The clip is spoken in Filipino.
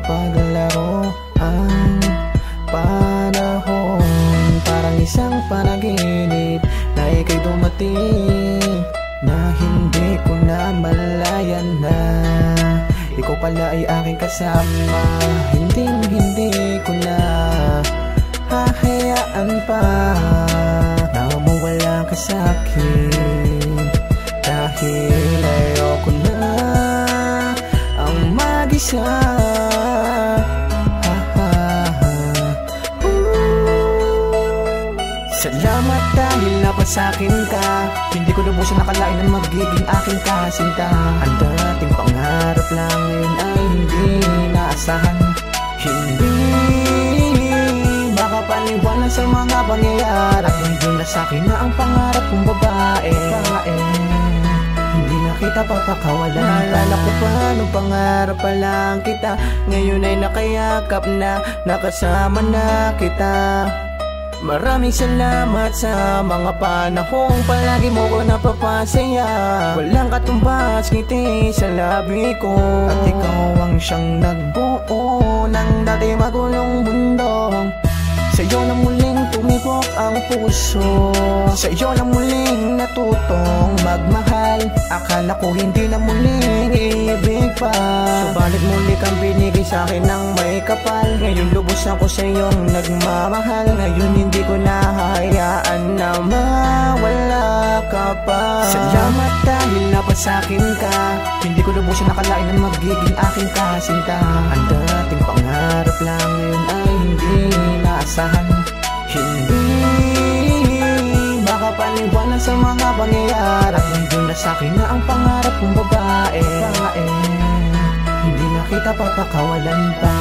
mapaglaro ang panahon. Parang isang panaginip na ika'y dumating, na hindi ko na malayan na ikaw pala ay aking kasama. Hindi ko na hahayaan pa na mawala ka sa'kin, dahil ayoko na ang mag-isa. Salamat dahil napasakin ka. Hindi ko lubusan nakalain na magiging aking kasinta. Ang dating pangarap lang ngayon ay hindi naasahan. Hindi makapaniwala sa mga pangyayari. Ngayon na sa'kin na ang pangarap kong babae. Hindi na kita papakawalan. Naalala ko pa nung pangarap pa lang kita, ngayon ay nakayakap na, nakasama na kita. Maraming salamat sa mga panahong palagi mo ko napapasaya. Walang katumbas ngiti sa labi ko, at ikaw ang siyang nagbuo ng dati magulong mundo. Sa'yo na muling tumibok ang puso, sa'yo na muling natutong magmahal. Akala ko hindi na muling iibig pa, subalit muli kang binigay sa'kin ng may kapal. Ngayon lubos ako sa iyong nagmamahal. Ngayon hindi ko nahahayaan na mawala ka pa. Salamat dahil napasakin ka. Hindi ko lubusan nakalain na magiging aking kasinta. Ang dating pangarap lang ngayon ay hindi naasahan. Hindi makapaniwala sa mga pangyayari. Ngayon na sa'kin na ang pangarap kong babae. Hindi na kita papakawalan pa.